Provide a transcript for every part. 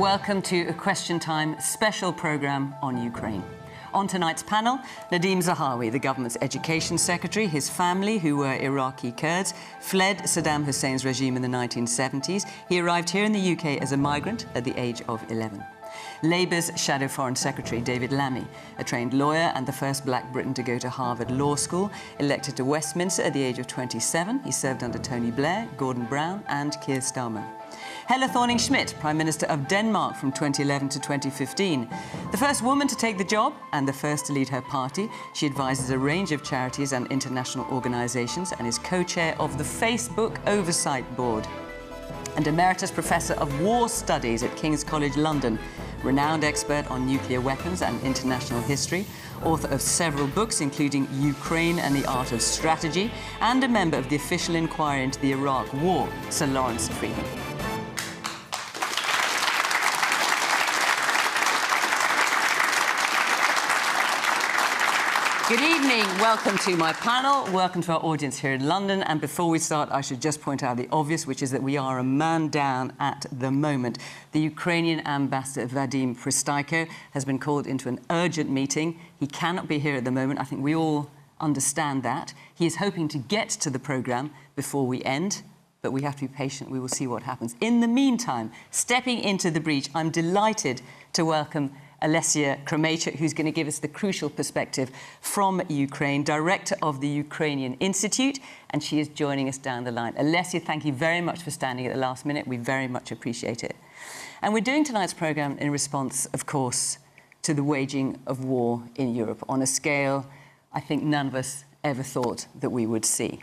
Welcome to a Question Time special programme on Ukraine. On tonight's panel, Nadim Zahawi, the government's education secretary. His family, who were Iraqi Kurds, fled Saddam Hussein's regime in the 1970s. He arrived here in the UK as a migrant at the age of 11. Labour's Shadow Foreign Secretary, David Lammy, a trained lawyer and the first black Briton to go to Harvard Law School, elected to Westminster at the age of 27. He served under Tony Blair, Gordon Brown and Keir Starmer. Helle Thorning-Schmidt, Prime Minister of Denmark from 2011 to 2015. The first woman to take the job and the first to lead her party. She advises a range of charities and international organisations and is co-chair of the Facebook Oversight Board. And Emeritus Professor of War Studies at King's College London, renowned expert on nuclear weapons and international history, author of several books including Ukraine and the Art of Strategy, and a member of the official inquiry into the Iraq War, Sir Lawrence Freedman. Good evening, welcome to my panel, welcome to our audience here in London. And before we start, I should just point out the obvious, which is that we are a man down at the moment. The Ukrainian ambassador, Vadim Pristaiko, has been called into an urgent meeting. He cannot be here at the moment. I think we all understand that. He is hoping to get to the programme before we end, but we have to be patient. We will see what happens. In the meantime, stepping into the breach, I'm delighted to welcome Olesia Kromeychuk, who's going to give us the crucial perspective from Ukraine, director of the Ukrainian Institute, and she is joining us down the line. Olesia, thank you very much for standing at the last minute. We very much appreciate it. And we're doing tonight's programme in response, of course, to the waging of war in Europe on a scale I think none of us ever thought that we would see.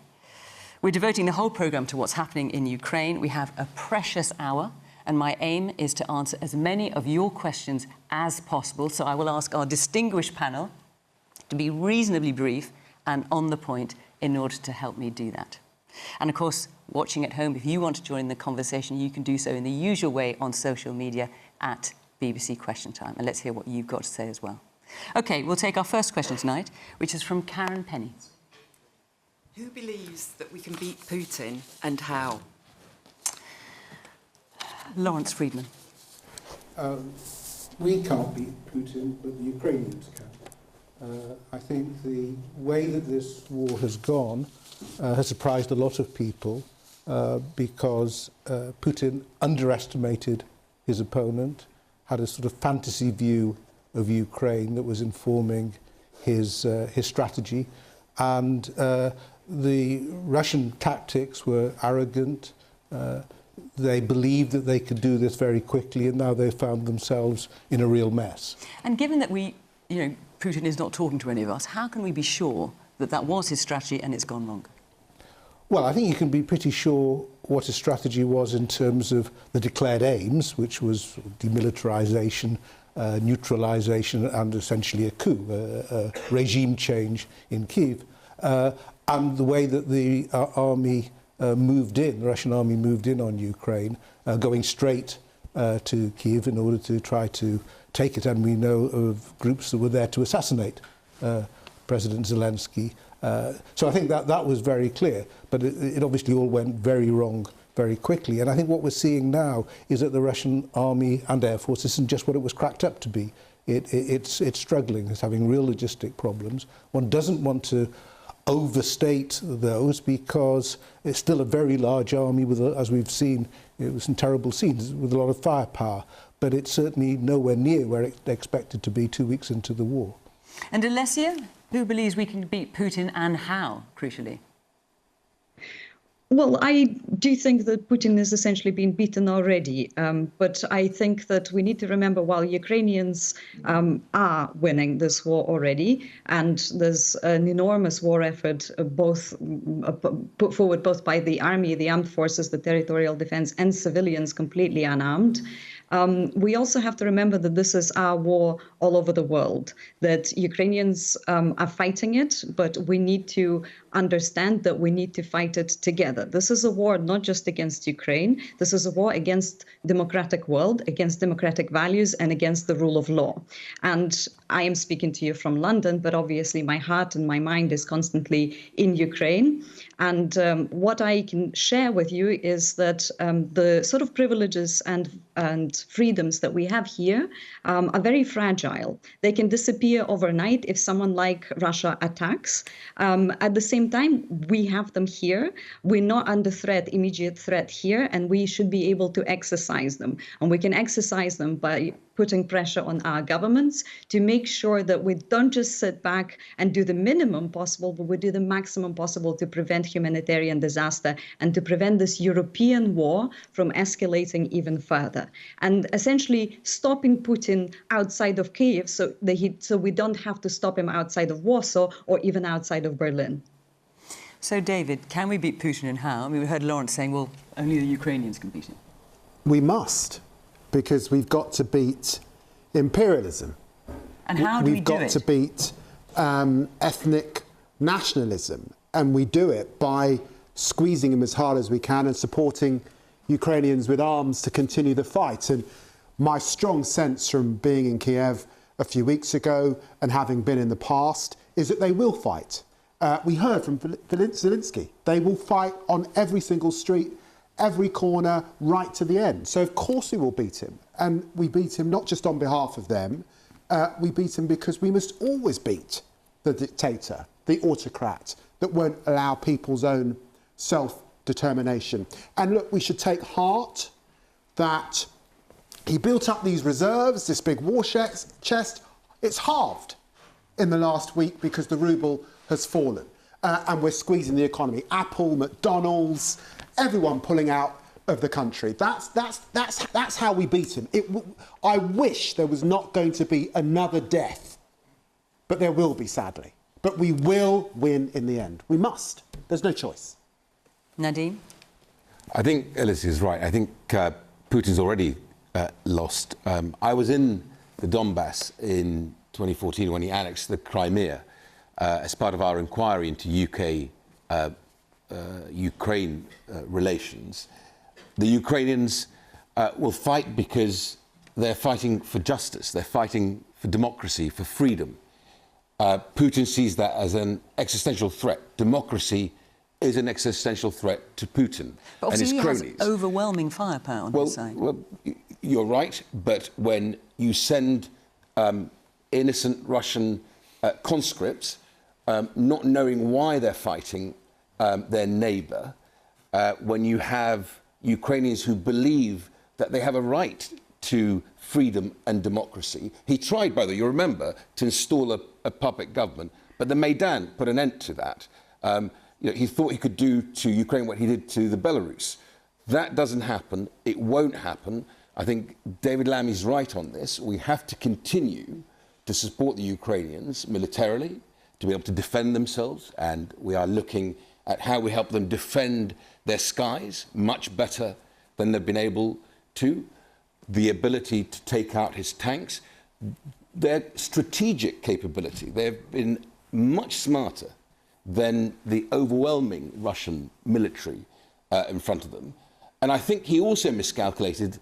We're devoting the whole programme to what's happening in Ukraine. We have a precious hour, and my aim is to answer as many of your questions as possible. So I will ask our distinguished panel to be reasonably brief and on the point in order to help me do that. And of course, watching at home, if you want to join the conversation, you can do so in the usual way on social media at BBC Question Time. And let's hear what you've got to say as well. OK, we'll take our first question tonight, which is from Karen Penny. Who believes that we can beat Putin and how? Lawrence Freedman. We can't beat Putin, but the Ukrainians can. I think the way that this war has gone has surprised a lot of people because Putin underestimated his opponent, had a sort of fantasy view of Ukraine that was informing his strategy, and the Russian tactics were arrogant. They believed that they could do this very quickly, and now they've found themselves in a real mess. And given that Putin is not talking to any of us, how can we be sure that that was his strategy and it's gone wrong? Well, I think you can be pretty sure what his strategy was in terms of the declared aims, which was demilitarization, neutralization, and essentially a coup, a regime change in Kyiv, and the way that the army moved in, the Russian army moved in on Ukraine, going straight to Kyiv in order to try to take it. And we know of groups that were there to assassinate President Zelensky. So I think that was very clear, but it obviously all went very wrong very quickly. And I think what we're seeing now is that the Russian army and air force isn't just what it was cracked up to be. It's struggling, it's having real logistic problems. One doesn't want to overstate those because it's still a very large army with, as we've seen, it was some terrible scenes with a lot of firepower, but it's certainly nowhere near where it expected to be 2 weeks into the war. And Olesia, who believes we can beat Putin and how, crucially? Well, I do think that Putin has essentially been beaten already, but I think that we need to remember while Ukrainians are winning this war already, and there's an enormous war effort put forward both by the army, the armed forces, the territorial defense, and civilians completely unarmed. We also have to remember that this is our war all over the world, that Ukrainians are fighting it, but we need to understand that we need to fight it together. This is a war not just against Ukraine. This is a war against democratic world, against democratic values, and against the rule of law. And I am speaking to you from London, but obviously my heart and my mind is constantly in Ukraine. And what I can share with you is that the sort of privileges and and freedoms that we have here are very fragile. They can disappear overnight if someone like Russia attacks. At the same time, we have them here. We're not under threat, immediate threat here, and we should be able to exercise them. And we can exercise them by putting pressure on our governments to make sure that we don't just sit back and do the minimum possible, but we do the maximum possible to prevent humanitarian disaster and to prevent this European war from escalating even further. And essentially stopping Putin outside of Kyiv so we don't have to stop him outside of Warsaw or even outside of Berlin. So, David, can we beat Putin and how? I mean, we heard Lawrence saying, well, only the Ukrainians can beat him. We must, because we've got to beat imperialism. And how do we do it? We've got to beat ethnic nationalism, and we do it by squeezing them as hard as we can and supporting Ukrainians with arms to continue the fight. And my strong sense from being in Kiev a few weeks ago and having been in the past is that they will fight. We heard from Zelensky. They will fight on every single street, every corner, right to the end. So of course we will beat him. And we beat him not just on behalf of them, we beat him because we must always beat the dictator, the autocrat, that won't allow people's own self-determination. And look, we should take heart that he built up these reserves, this big war chest. It's halved in the last week because the ruble has fallen. And we're squeezing the economy. Apple, McDonald's, everyone pulling out of the country. That's how we beat him. I wish there was not going to be another death, but there will be, sadly. But we will win in the end. We must. There's no choice. Nadeem? I think Ellis is right. I think Putin's already lost. I was in the Donbass in 2014 when he annexed the Crimea as part of our inquiry into UK-Ukraine relations. The Ukrainians will fight because they're fighting for justice. They're fighting for democracy, for freedom. Putin sees that as an existential threat. Democracy is an existential threat to Putin but and his cronies. He has overwhelming firepower on his side. Well, you're right, but when you send innocent Russian conscripts, not knowing why they're fighting their neighbour, when you have Ukrainians who believe that they have a right to freedom and democracy. He tried, by the way, you remember, to install a puppet government, but the Maidan put an end to that. He thought he could do to Ukraine what he did to the Belarus. That doesn't happen. It won't happen. I think David Lammy's right on this. We have to continue to support the Ukrainians militarily, to be able to defend themselves, and we are looking at how we help them defend their skies much better than they've been able to. The ability to take out his tanks, their strategic capability. They've been much smarter than the overwhelming Russian military in front of them. And I think he also miscalculated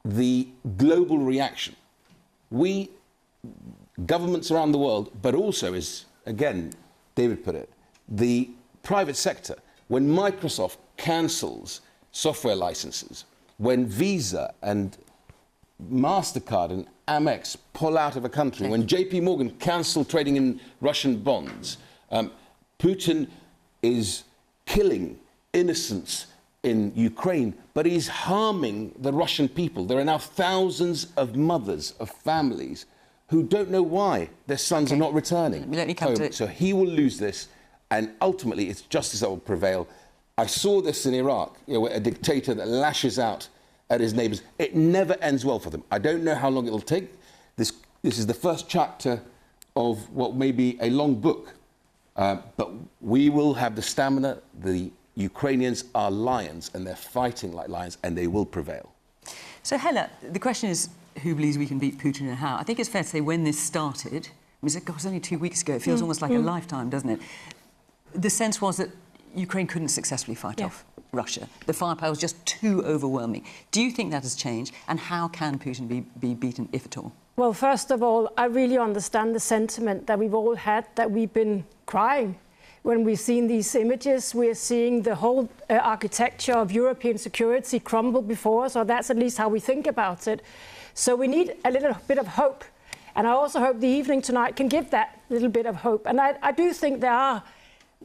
the global reaction. We, governments around the world, but also, as again David put it, the private sector, when Microsoft cancels software licenses, when Visa and MasterCard and Amex pull out of a country, when JP Morgan cancelled trading in Russian bonds, Putin is killing innocents in Ukraine, but he's harming the Russian people. There are now thousands of mothers, of families, who don't know why their sons are not returning home. So he will lose this, and ultimately it's justice that will prevail. I saw this in Iraq, where a dictator that lashes out at his neighbours. It never ends well for them. I don't know how long it'll take. This is the first chapter of what may be a long book. But we will have the stamina. The Ukrainians are lions, and they're fighting like lions, and they will prevail. So, Hella, the question is, who believes we can beat Putin and how? I think it's fair to say when this started, it was only 2 weeks ago, it feels almost like a lifetime, doesn't it? The sense was that Ukraine couldn't successfully fight off Russia. The firepower was just too overwhelming. Do you think that has changed, and how can Putin be beaten, if at all? Well, first of all, I really understand the sentiment that we've all had, that we've been crying. when we've seen these images. We're seeing the whole architecture of European security crumble before us, or that's at least how we think about it. So we need a little bit of hope. And I also hope the evening tonight can give that little bit of hope. And I do think there are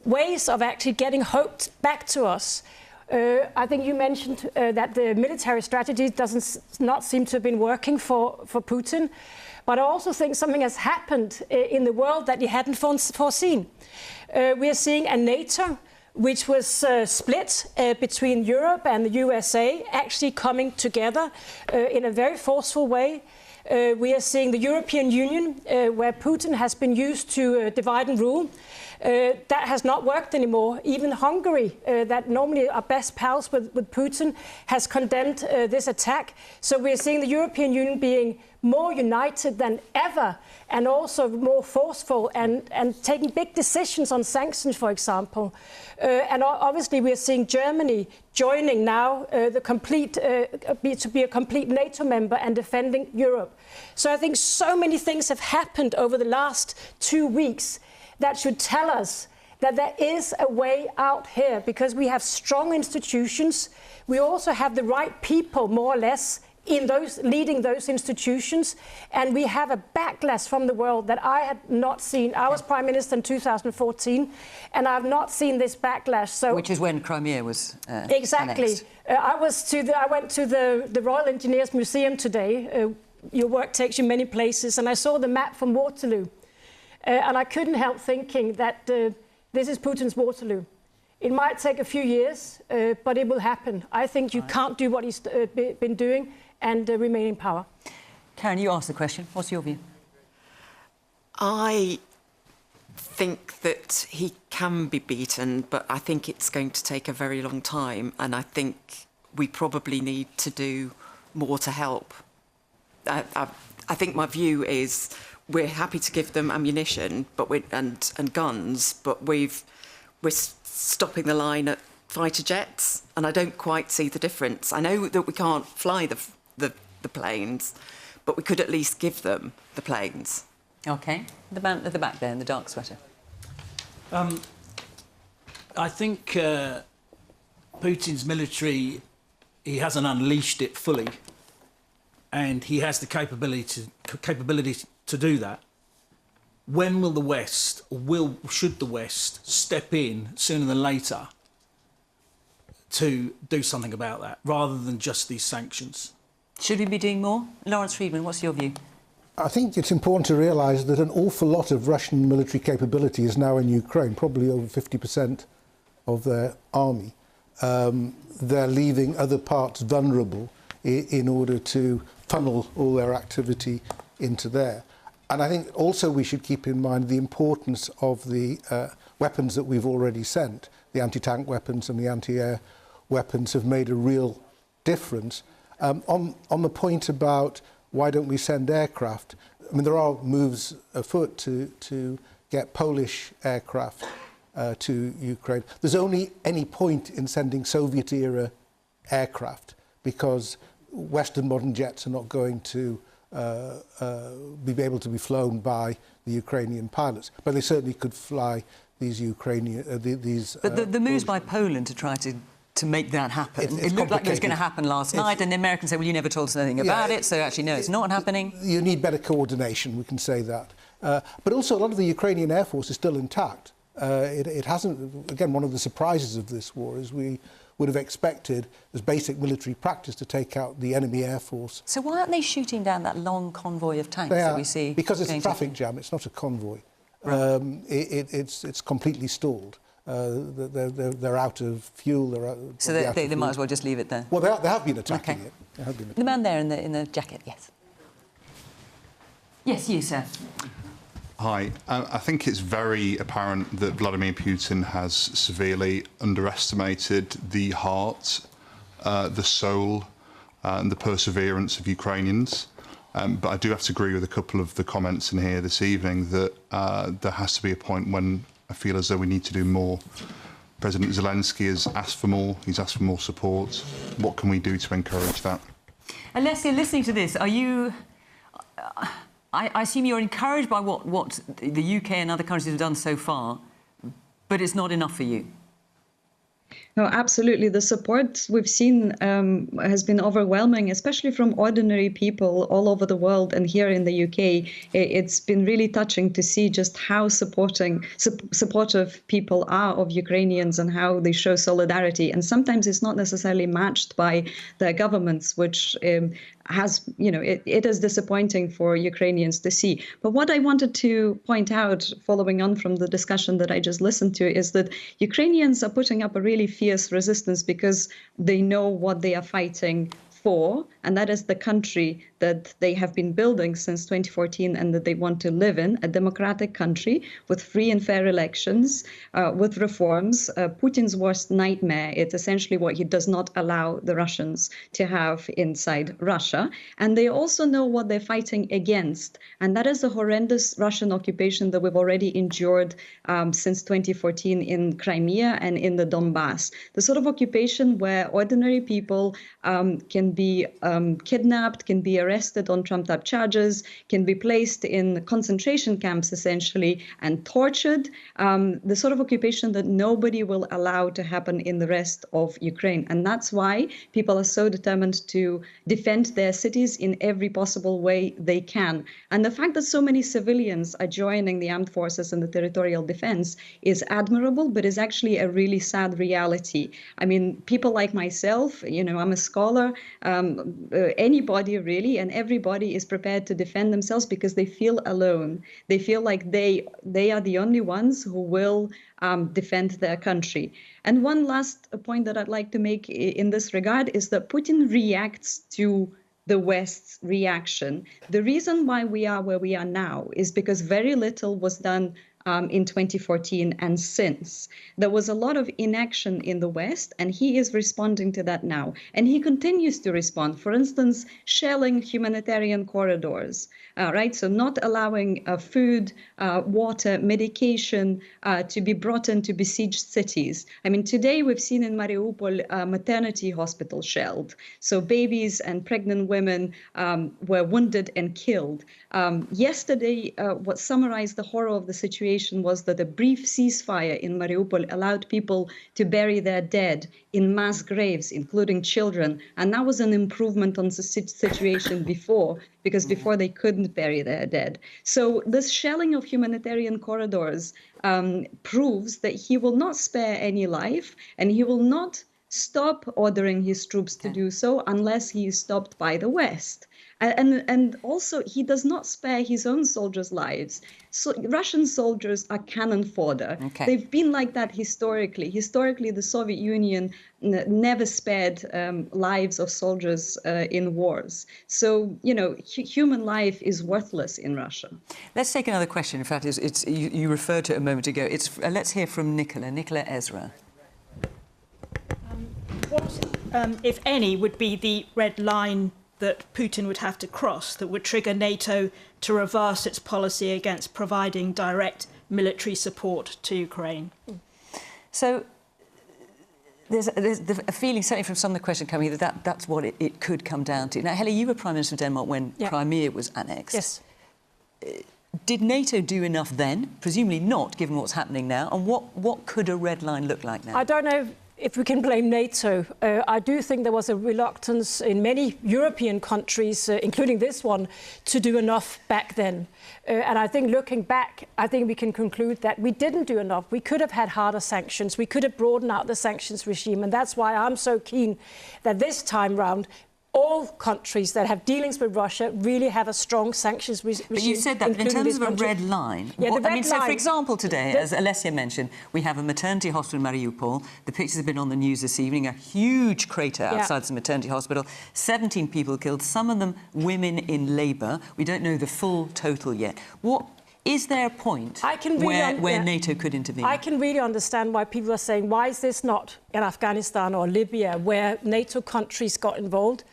ways of actually getting hope back to us. I think you mentioned that the military strategy does not seem to have been working for Putin. But I also think something has happened in the world that you hadn't foreseen. We are seeing a NATO which was split between Europe and the USA actually coming together in a very forceful way. We are seeing the European Union, where Putin has been used to divide and rule. That has not worked anymore. Even Hungary, that normally are best pals with Putin, has condemned this attack. So we are seeing the European Union being more united than ever, and also more forceful and taking big decisions on sanctions, for example. And obviously we are seeing Germany joining now to be a complete NATO member and defending Europe. So I think so many things have happened over the last 2 weeks that should tell us that there is a way out here, because we have strong institutions. We also have the right people, more or less, leading those institutions, and we have a backlash from the world that I had not seen. I was Prime Minister in 2014, and I've not seen this backlash. So, which is when Crimea was exactly. I went to the Royal Engineers Museum today. Your work takes you many places, and I saw the map from Waterloo, and I couldn't help thinking that this is Putin's Waterloo. It might take a few years, but it will happen. I think you can't do what he's been doing and remain in power. Karen, you asked the question. What's your view? I think that he can be beaten, but I think it's going to take a very long time, and I think we probably need to do more to help. I think my view is we're happy to give them ammunition, and guns, but we're stopping the line at fighter jets, and I don't quite see the difference. I know that we can't fly the planes, but we could at least give them the planes. OK. The man at the back there in the dark sweater. I think Putin's military, he hasn't unleashed it fully, and he has the capability to do that. When will the West, or should the West, step in sooner than later to do something about that, rather than just these sanctions? Should we be doing more? Lawrence Freedman, what's your view? I think it's important to realise that an awful lot of Russian military capability is now in Ukraine, probably over 50% of their army. They're leaving other parts vulnerable in order to funnel all their activity into there. And I think also we should keep in mind the importance of the weapons that we've already sent. The anti-tank weapons and the anti-air weapons have made a real difference. On the point about why don't we send aircraft, I mean, there are moves afoot to get Polish aircraft to Ukraine. There's only any point in sending Soviet-era aircraft, because Western modern jets are not going to be able to be flown by the Ukrainian pilots, but they certainly could fly these Ukrainian But the moves by Poland to try to make that happen. It looked like it was going to happen last night, and the Americans said, well, you never told us anything about it, so actually, no, it's not happening. You need better coordination, we can say that. But also, a lot of the Ukrainian Air Force is still intact. It hasn't, again, one of the surprises of this war is we would have expected, as basic military practice, to take out the enemy Air Force. So why aren't they shooting down that long convoy of tanks that we see? Because it's a traffic jam, it's not a convoy. Right. It's completely stalled. They're out of fuel. So they might as well just leave it there. Well, they have been attacking it. They have been attacking the man there in the jacket, yes. Yes, you, sir. Hi. I think it's very apparent that Vladimir Putin has severely underestimated the heart, the soul, and the perseverance of Ukrainians. But I do have to agree with a couple of the comments in here this evening that there has to be a point when I feel as though we need to do more. President Zelensky has asked for more. He's asked for more support. What can we do to encourage that? And Leslie, listening to this, are you... I assume you're encouraged by what the UK and other countries have done so far, But it's not enough for you? No, absolutely. The support we've seen has been overwhelming, especially from ordinary people all over the world and here in the UK. It's been really touching to see just how supportive people are of Ukrainians and how they show solidarity. And sometimes it's not necessarily matched by their governments, which it is disappointing for Ukrainians to see. But what I wanted to point out, following on from the discussion that I just listened to, is that Ukrainians are putting up a really fierce resistance because they know what they are fighting for, and that is the country that they have been building since 2014 and that they want to live in, a democratic country with free and fair elections, with reforms. Putin's worst nightmare, it's essentially what he does not allow the Russians to have inside Russia. And they also know what they're fighting against, and that is the horrendous Russian occupation that we've already endured since 2014 in Crimea and in the Donbass. The sort of occupation where ordinary people can be kidnapped, can be arrested on trumped-up charges, can be placed in concentration camps, essentially, and tortured. The sort of occupation that nobody will allow to happen in the rest of Ukraine. And that's why people are so determined to defend their cities in every possible way they can. And the fact that so many civilians are joining the armed forces and the territorial defense is admirable, but is actually a really sad reality. I mean, people like myself, I'm a scholar, anybody really, and everybody is prepared to defend themselves because they feel alone. They feel like they are the only ones who will defend their country. And one last point that I'd like to make in this regard is that Putin reacts to the West's reaction. The reason why we are where we are now is because very little was done in 2014 and since. There was a lot of inaction in the West, and he is responding to that now. And he continues to respond. For instance, shelling humanitarian corridors, right? So not allowing food, water, medication to be brought into besieged cities. I mean, today we've seen in Mariupol a maternity hospital shelled. So babies and pregnant women were wounded and killed. Yesterday, what summarized the horror of the situation was that a brief ceasefire in Mariupol allowed people to bury their dead in mass graves, including children. And that was an improvement on the situation before, because before they couldn't bury their dead. So this shelling of humanitarian corridors proves that he will not spare any life, and he will not stop ordering his troops to do so unless he is stopped by the West. And also, he does not spare his own soldiers' lives. So Russian soldiers are cannon fodder. Okay. They've been like that historically. Historically, the Soviet Union never spared lives of soldiers in wars. So, human life is worthless in Russia. Let's take another question. In fact, you referred to it a moment ago. Let's hear from Nicola Ezra. What, if any, would be the red line that Putin would have to cross that would trigger NATO to reverse its policy against providing direct military support to Ukraine? So there's a feeling, certainly from some of the question coming, that's what it could come down to. Now, Helle, you were Prime Minister of Denmark when Crimea was annexed. Yes. Did NATO do enough then? Presumably not, given what's happening now. And what could a red line look like now? I don't know if we can blame NATO. I do think there was a reluctance in many European countries, including this one, to do enough back then. And I think looking back, I think we can conclude that we didn't do enough. We could have had harder sanctions. We could have broadened out the sanctions regime. And that's why I'm so keen that this time round, all countries that have dealings with Russia really have a strong sanctions regime. But you said that, but in terms of a red line, so for example today, as Alessia mentioned, we have a maternity hospital in Mariupol. The pictures have been on the news this evening, a huge crater outside the maternity hospital, 17 people killed, some of them women in labour. We don't know the full total yet. Is there a point where NATO could intervene? I can really understand why people are saying, why is this not in Afghanistan or Libya, where NATO countries got involved?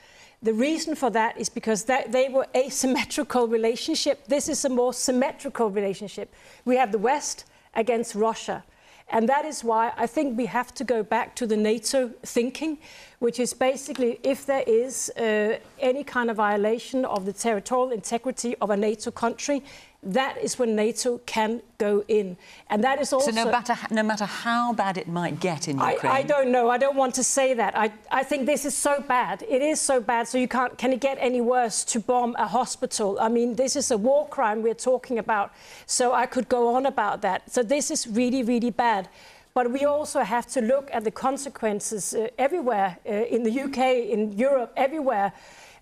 The reason for that is because they were a symmetrical relationship. This is a more symmetrical relationship. We have the West against Russia. And that is why I think we have to go back to the NATO thinking, which is basically if there is any kind of violation of the territorial integrity of a NATO country, that is when NATO can go in. And that is also... So no matter how bad it might get in Ukraine... I don't know. I don't want to say that. I think this is so bad. It is so bad, so you can't... Can it get any worse to bomb a hospital? I mean, this is a war crime we're talking about. So I could go on about that. So this is really, really bad. But we also have to look at the consequences everywhere, in the UK, in Europe, everywhere,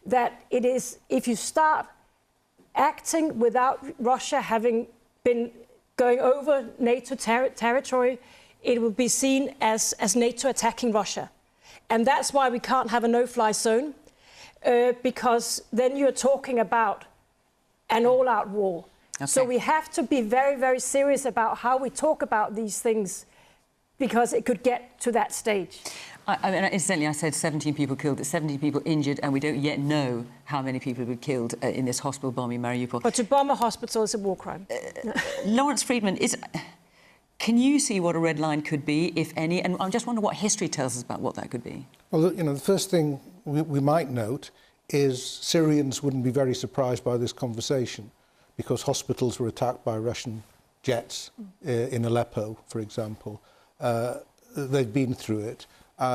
that it is, if you start acting without Russia having been going over NATO territory, it will be seen as NATO attacking Russia. And that's why we can't have a no-fly zone, because then you're talking about an all-out war. Okay. So we have to be very, very serious about how we talk about these things, because it could get to that stage. I mean, incidentally, I said 17 people killed, 17 people injured, and we don't yet know how many people were killed in this hospital bombing in Mariupol. But to bomb a hospital is a war crime. Lawrence Friedman, can you see what a red line could be, if any? And I just wonder what history tells us about what that could be. Well, you know, the first thing we might note is Syrians wouldn't be very surprised by this conversation, because hospitals were attacked by Russian jets in Aleppo, for example. They've been through it.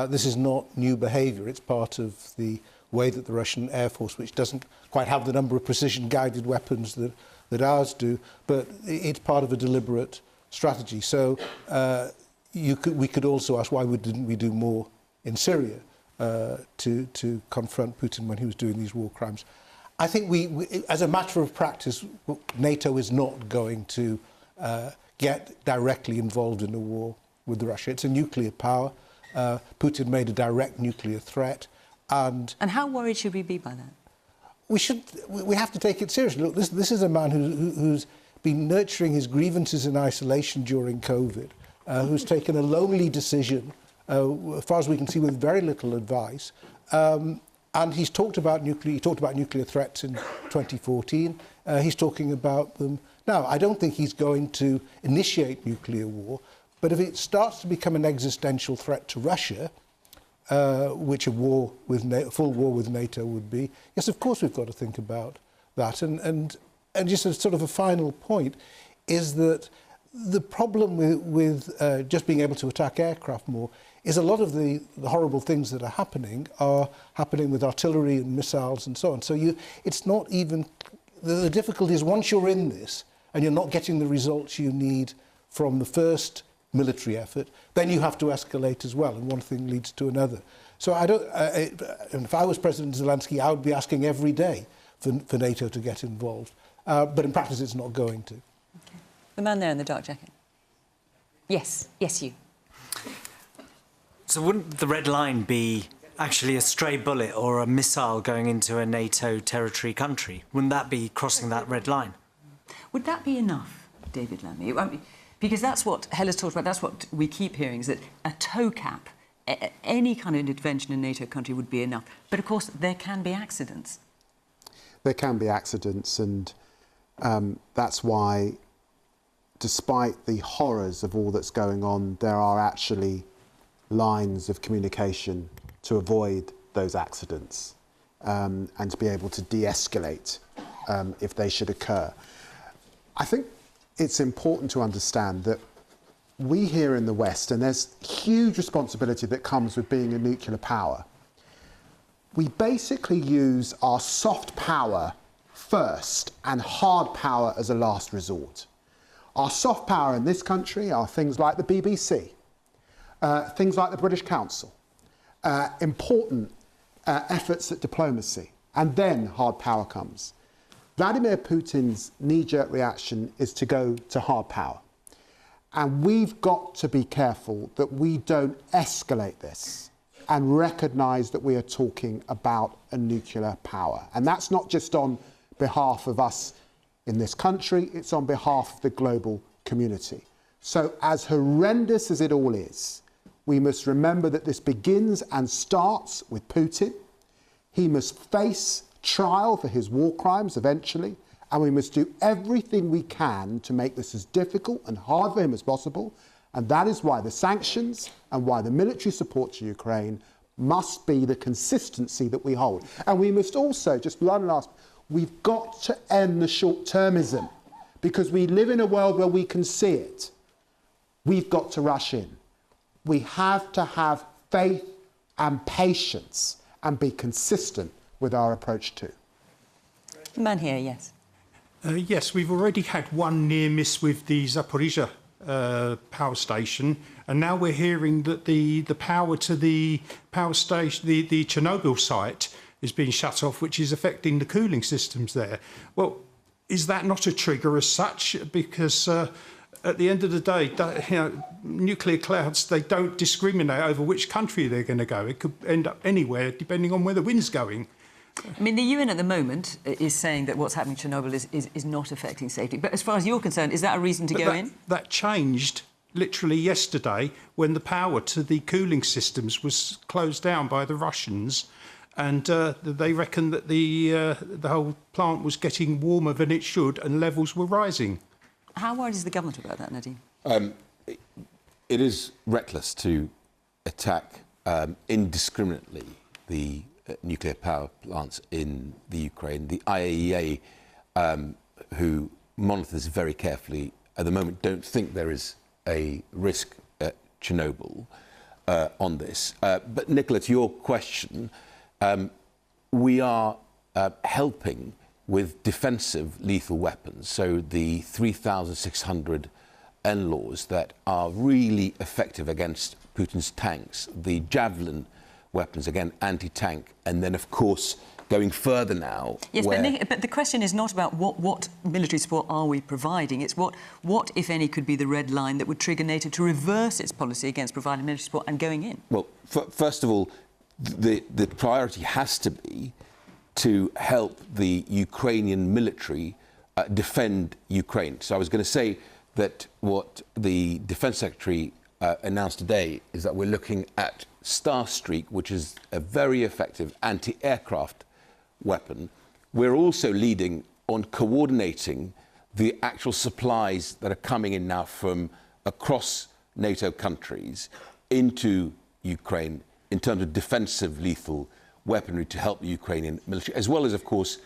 This is not new behaviour. It's part of the way that the Russian Air Force, which doesn't quite have the number of precision-guided weapons that ours do, but it's part of a deliberate strategy. So we could also ask, why didn't we do more in Syria to confront Putin when he was doing these war crimes? I think we as a matter of practice, NATO is not going to get directly involved in a war with Russia. It's a nuclear power. Putin made a direct nuclear threat, and how worried should we be by that? We have to take it seriously. Look, this is a man who's been nurturing his grievances in isolation during COVID, who's taken a lonely decision, as far as we can see, with very little advice. And he's talked about nuclear threats in 2014. He's talking about them now. I don't think he's going to initiate nuclear war. But if it starts to become an existential threat to Russia, which a full war with NATO would be, yes, of course we've got to think about that. And just a sort of a final point is that the problem with just being able to attack aircraft more is a lot of the horrible things that are happening with artillery and missiles and so on. So it's not even... The difficulty is once you're in this and you're not getting the results you need from the first military effort, then you have to escalate as well, and one thing leads to another. So and if I was President Zelensky, I would be asking every day for NATO to get involved. But in practice, it's not going to. Okay. The man there in the dark jacket. Yes, you. So wouldn't the red line be actually a stray bullet or a missile going into a NATO territory country? Wouldn't that be crossing that red line? Would that be enough, David Lammy? I mean, because that's what Hella's talked about, that's what we keep hearing, is that a toe cap, any kind of intervention in a NATO country would be enough. But, of course, there can be accidents. There can be accidents, and that's why, despite the horrors of all that's going on, there are actually lines of communication to avoid those accidents and to be able to de-escalate if they should occur. I think it's important to understand that we here in the West, and there's huge responsibility that comes with being a nuclear power, we basically use our soft power first and hard power as a last resort. Our soft power in this country are things like the BBC, things like the British Council, important efforts at diplomacy, and then hard power comes. Vladimir Putin's knee-jerk reaction is to go to hard power. And we've got to be careful that we don't escalate this and recognise that we are talking about a nuclear power. And that's not just on behalf of us in this country, it's on behalf of the global community. So as horrendous as it all is, we must remember that this begins and starts with Putin. He must face trial for his war crimes eventually, and we must do everything we can to make this as difficult and hard for him as possible. And that is why the sanctions and why the military support to Ukraine must be the consistency that we hold. And we must also, just one last, we've got to end the short-termism, because we live in a world where we can see it. We've got to rush in. We have to have faith and patience and be consistent with our approach too. The man here, yes. Yes, we've already had one near miss with the Zaporizhzhia power station, and now we're hearing that the power to the power station, the Chernobyl site, is being shut off, which is affecting the cooling systems there. Well, is that not a trigger as such? Because at the end of the day, nuclear clouds, they don't discriminate over which country they're going to go. It could end up anywhere, depending on where the wind's going. I mean, the UN at the moment is saying that what's happening in Chernobyl is not affecting safety. But as far as you're concerned, is that a reason to go in? That changed literally yesterday when the power to the cooling systems was closed down by the Russians, and they reckon that the whole plant was getting warmer than it should and levels were rising. How worried is the government about that, Nadeem? It is reckless to attack indiscriminately the nuclear power plants in the Ukraine. The IAEA, who monitors very carefully at the moment, don't think there is a risk at Chernobyl on this. But Nicola, to your question, we are helping with defensive lethal weapons. So the 3,600 NLAWs that are really effective against Putin's tanks, the Javelin weapons, again, anti-tank, and then, of course, going further now... Yes, but the question is not about what military support are we providing. It's what, if any, could be the red line that would trigger NATO to reverse its policy against providing military support and going in? Well, first of all, the priority has to be to help the Ukrainian military defend Ukraine. So I was going to say that what the Defence Secretary announced today is that we're looking at Starstreak, which is a very effective anti-aircraft weapon. We're also leading on coordinating the actual supplies that are coming in now from across NATO countries into Ukraine in terms of defensive lethal weaponry to help the Ukrainian military, as well as, of course,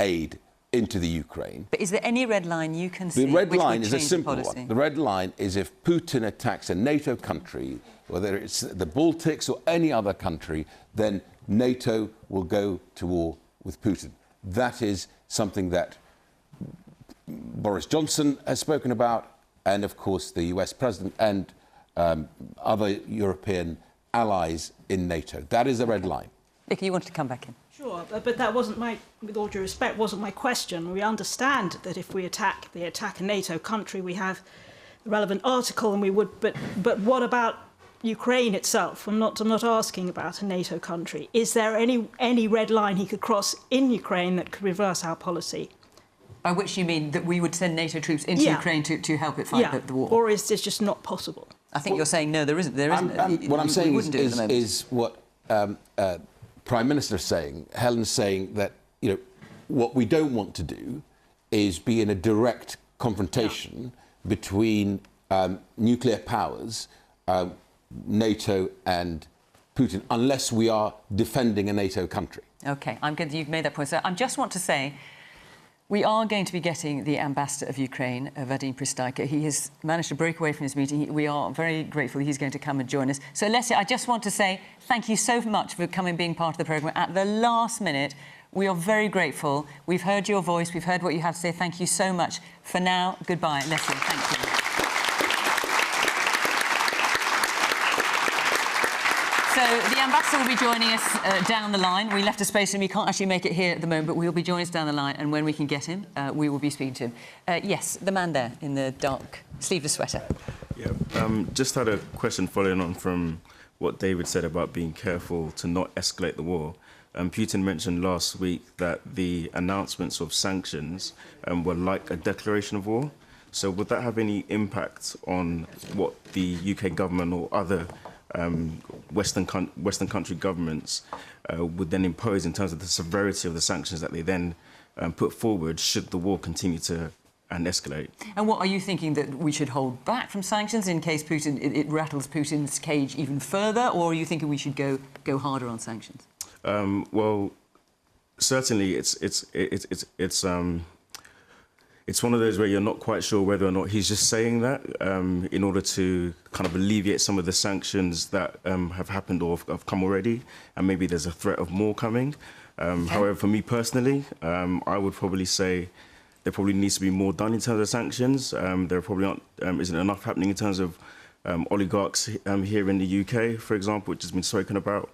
aid into the Ukraine. But is there any red line you can see? The red line is a simple one. The red line is if Putin attacks a NATO country, whether it's the Baltics or any other country, then NATO will go to war with Putin. That is something that Boris Johnson has spoken about, and of course the US President and other European allies in NATO. That is the red line. Vicky, you wanted to come back in. Sure, but that wasn't with all due respect, wasn't my question. We understand that if we attack a NATO country, we have the relevant article, and we would. But what about Ukraine itself? I'm not asking about a NATO country. Is there any red line he could cross in Ukraine that could reverse our policy? By which you mean that we would send NATO troops into Ukraine to help it fight the war? Or is this just not possible? I think you're saying no, there isn't. What I'm saying is what Prime Minister is saying. Helen's saying that what we don't want to do is be in a direct confrontation between nuclear powers, NATO and Putin, unless we are defending a NATO country. OK, you've made that point. So I just want to say we are going to be getting the ambassador of Ukraine, Vadim Pristaika. He has managed to break away from his meeting. We are very grateful he's going to come and join us. So, Leslie, I just want to say thank you so much for coming and being part of the programme at the last minute. We are very grateful. We've heard your voice. We've heard what you have to say. Thank you so much. For now, goodbye. Leslie, thank you. So the ambassador will be joining us down the line. We left a space and we can't actually make it here at the moment, but he'll be joining us down the line, and when we can get him, we will be speaking to him. Yes, the man there in the dark sleeveless sweater. Yeah, just had a question following on from what David said about being careful to not escalate the war. Putin mentioned last week that the announcements of sanctions were like a declaration of war. So would that have any impact on what the UK government or other Western country governments would then impose in terms of the severity of the sanctions that they then put forward should the war continue to escalate? And what are you thinking, that we should hold back from sanctions in case it rattles Putin's cage even further, or are you thinking we should go harder on sanctions? Well, certainly it's it's one of those where you're not quite sure whether or not he's just saying that in order to kind of alleviate some of the sanctions that have happened or have come already, and maybe there's a threat of more coming. However, for me personally, I would probably say there probably needs to be more done in terms of sanctions. There probably isn't enough happening in terms of oligarchs here in the UK, for example, which has been spoken about.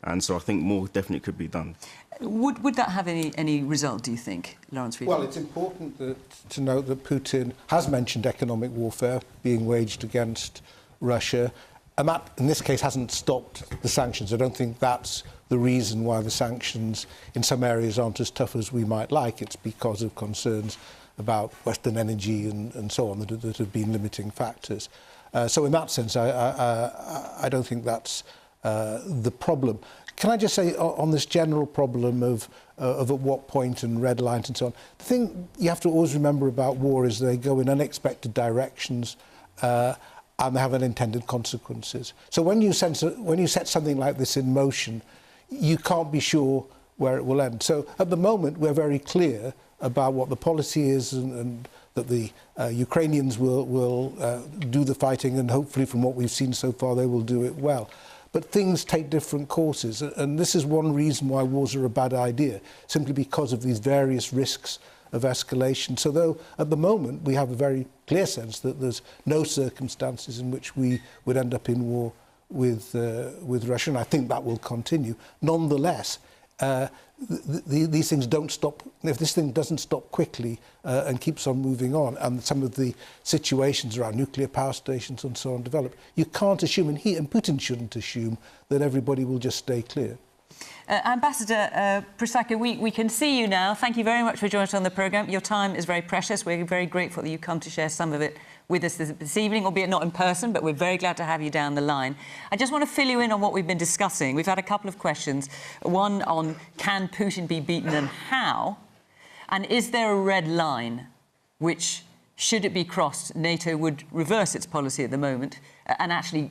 And so I think more definitely could be done. Would that have any result, do you think, Lawrence Friedman? Well, it's important to note that Putin has mentioned economic warfare being waged against Russia, and that, in this case, hasn't stopped the sanctions. I don't think that's the reason why the sanctions in some areas aren't as tough as we might like. It's because of concerns about Western energy and so on that have been limiting factors. So in that sense, I don't think that's the problem. Can I just say on this general problem of at what point and red lines and so on, the thing you have to always remember about war is they go in unexpected directions and they have unintended consequences. So when you set something like this in motion, you can't be sure where it will end. So at the moment, we're very clear about what the policy is and that the Ukrainians will do the fighting, and hopefully from what we've seen so far, they will do it well. But things take different courses, and this is one reason why wars are a bad idea, simply because of these various risks of escalation. So though at the moment we have a very clear sense that there's no circumstances in which we would end up in war with Russia, and I think that will continue. Nonetheless, these things don't stop. If this thing doesn't stop quickly and keeps on moving on, and some of the situations around nuclear power stations and so on develop, you can't assume, and Putin shouldn't assume, that everybody will just stay clear. Ambassador Prusaka, we can see you now. Thank you very much for joining us on the programme. Your time is very precious. We're very grateful that you come to share some of it with us this evening, albeit not in person, but we're very glad to have you down the line. I just want to fill you in on what we've been discussing. We've had a couple of questions. One on can Putin be beaten and how? And is there a red line which, should it be crossed, NATO would reverse its policy at the moment and actually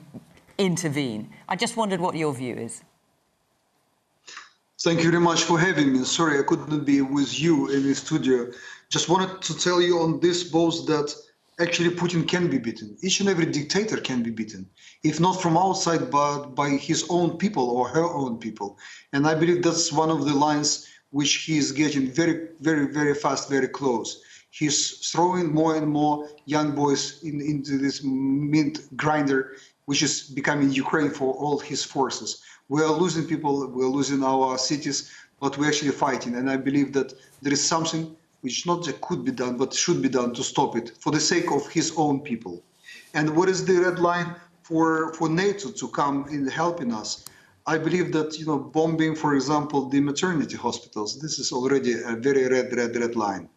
intervene? I just wondered what your view is. Thank you very much for having me. Sorry I couldn't be with you in the studio. Just wanted to tell you on this both that actually Putin can be beaten. Each and every dictator can be beaten, if not from outside, but by his own people or her own people. And I believe that's one of the lines which he is getting very fast, very close. He's throwing more and more young boys into this mint grinder, which is becoming Ukraine for all his forces. We are losing people, we're losing our cities, but we're actually fighting. And I believe that there is something which not just could be done, but should be done to stop it for the sake of his own people. And what is the red line for NATO to come in helping us? I believe that, bombing, for example, the maternity hospitals, this is already a very red line.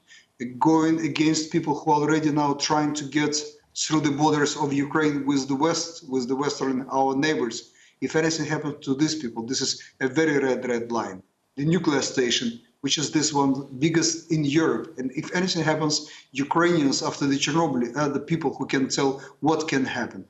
Going against people who are already now trying to get through the borders of Ukraine with the West, with the Western, our neighbors. If anything happens to these people, this is a very red line. The nuclear station, which is this one biggest in Europe. And if anything happens, Ukrainians after the Chernobyl are the people who can tell what can happen.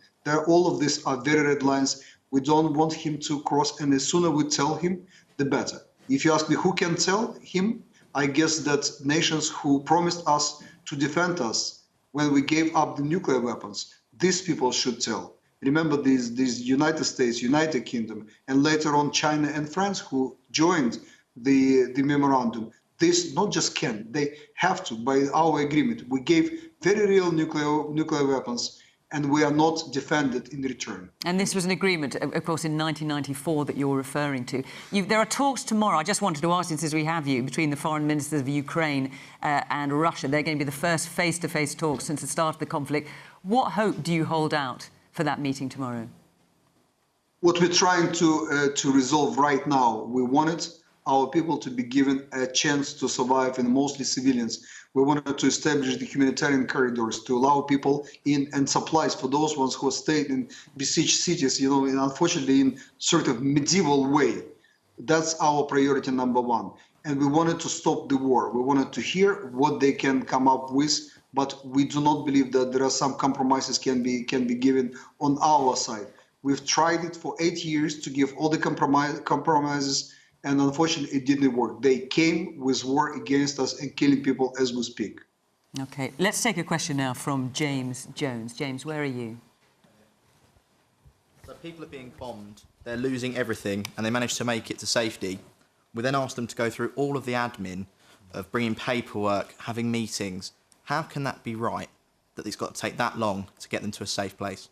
All of these are very red lines. We don't want him to cross, and the sooner we tell him, the better. If you ask me who can tell him, I guess that nations who promised us to defend us when we gave up the nuclear weapons, these people should tell. Remember these United States, United Kingdom, and later on China and France who joined the memorandum. This not just can, they have to, by our agreement. We gave very real nuclear weapons, and we are not defended in return. And this was an agreement, of course, in 1994 that you're referring to. There are talks tomorrow, I just wanted to ask, since we have you, between the foreign ministers of Ukraine and Russia. They're going to be the first face-to-face talks since the start of the conflict. What hope do you hold out for that meeting tomorrow? What we're trying to resolve right now, we wanted our people to be given a chance to survive, and mostly civilians. We wanted to establish the humanitarian corridors to allow people in and supplies for those ones who stayed in besieged cities, and unfortunately in sort of medieval way. That's our priority number one. And we wanted to stop the war. We wanted to hear what they can come up with, but we do not believe that there are some compromises can be given on our side. We've tried it for 8 years to give all the compromises, and unfortunately, it didn't work. They came with war against us and killing people as we speak. OK, let's take a question now from James Jones. James, where are you? So people are being bombed, they're losing everything, and they manage to make it to safety. We then ask them to go through all of the admin of bringing paperwork, having meetings. How can that be right, that it's got to take that long to get them to a safe place?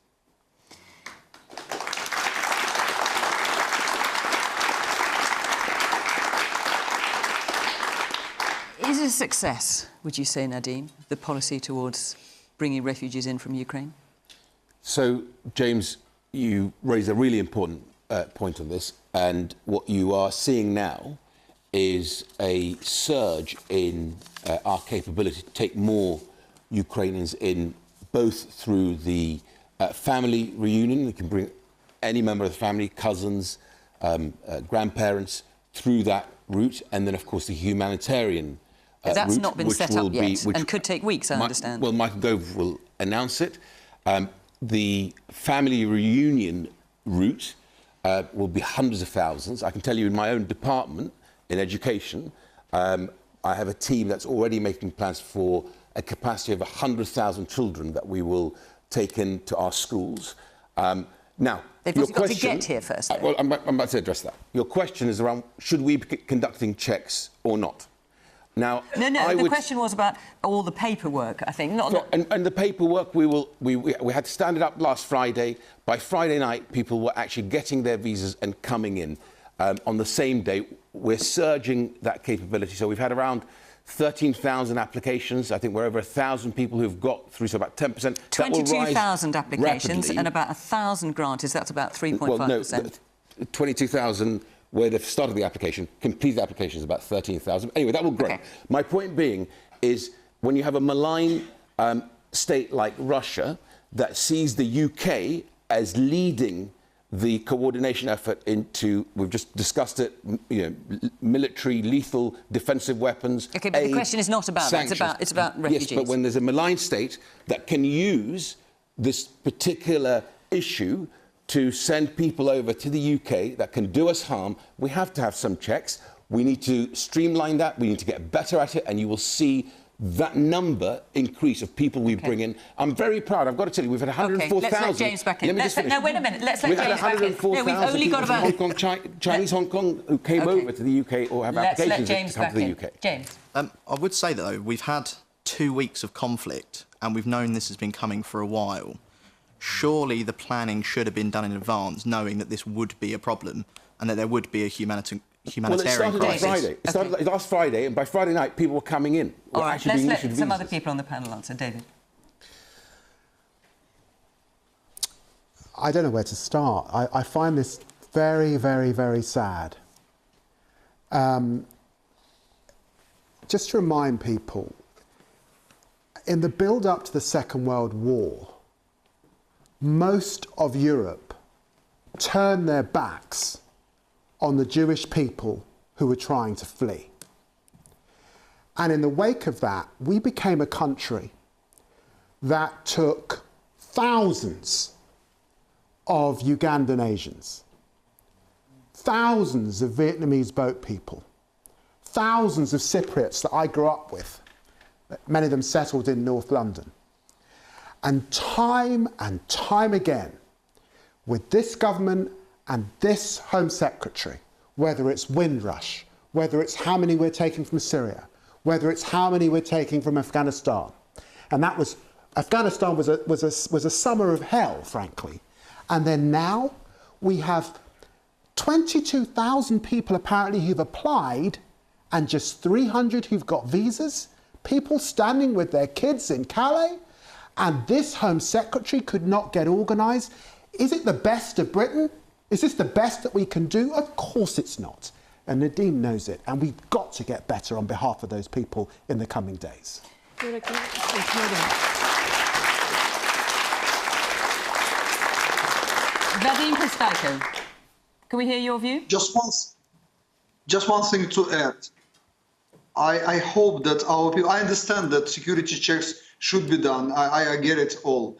Is it a success, would you say, Nadeem, the policy towards bringing refugees in from Ukraine? So, James, you raise a really important point on this, and what you are seeing now is a surge in our capability to take more Ukrainians in, both through the family reunion. We can bring any member of the family, cousins, grandparents, through that route, and then, of course, the humanitarian that's route, not been set up yet, and could take weeks, I understand. Well, Michael Gove will announce it. The family reunion route will be hundreds of thousands. I can tell you, in my own department, in education, I have a team that's already making plans for a capacity of 100,000 children that we will take into our schools. Now, they've got to get here first. Well, I'm about to address that. Your question is around, should we be conducting checks or not? Now, no, the question was about all the paperwork, I think. And the paperwork, we had to stand it up last Friday. By Friday night, people were actually getting their visas and coming in on the same day. We're surging that capability. So we've had around 13,000 applications. I think we're over 1,000 people who've got through, so about 10%. 22,000 applications rapidly. And about 1,000 granted. That's about 3.5%. Well, no, 22,000 where they've started the application. Completed application is about 13,000. Anyway, that will grow. Okay. My point being is, when you have a malign state like Russia that sees the UK as leading the coordination effort into, we've just discussed it, military, lethal, defensive weapons. OK, but the question is not about sanctions. that. It's about refugees. Yes, but when there's a malign state that can use this particular issue to send people over to the UK that can do us harm, we have to have some checks. We need to streamline that. We need to get better at it, and you will see that number increase of people we bring in. I'm very proud. I've got to tell you, we've had 104,000. OK, let's let James back in. No, wait a minute. Let's let James back in. No, we've only got about... Hong Kong, Chinese Hong Kong who came over to the UK or have applications to come to the UK. James. I would say, though, we've had 2 weeks of conflict, and we've known this has been coming for a while. Surely the planning should have been done in advance, knowing that this would be a problem and that there would be a humanitarian crisis. Well, it started on Friday. It started last Friday, and by Friday night, people were coming in. All right, let's let some other people on the panel answer. David. I don't know where to start. I find this very, very, very sad. Just to remind people, in the build-up to the Second World War, most of Europe turned their backs on the Jewish people who were trying to flee. And in the wake of that, we became a country that took thousands of Ugandan Asians, thousands of Vietnamese boat people, thousands of Cypriots that I grew up with, many of them settled in North London. And time again, with this government and this Home Secretary, whether it's Windrush, whether it's how many we're taking from Syria, whether it's how many we're taking from Afghanistan, and that was, Afghanistan was a summer of hell, frankly. And then now we have 22,000 people apparently who've applied and just 300 who've got visas, people standing with their kids in Calais, and this Home Secretary could not get organised. Is it the best of Britain? Is this the best that we can do? Of course it's not. And Nadeem knows it, and we've got to get better on behalf of those people in the coming days. Vadim Pistaico, can we hear your view? Just one thing to add. I hope that our people, I understand that security checks should be done. I get it all.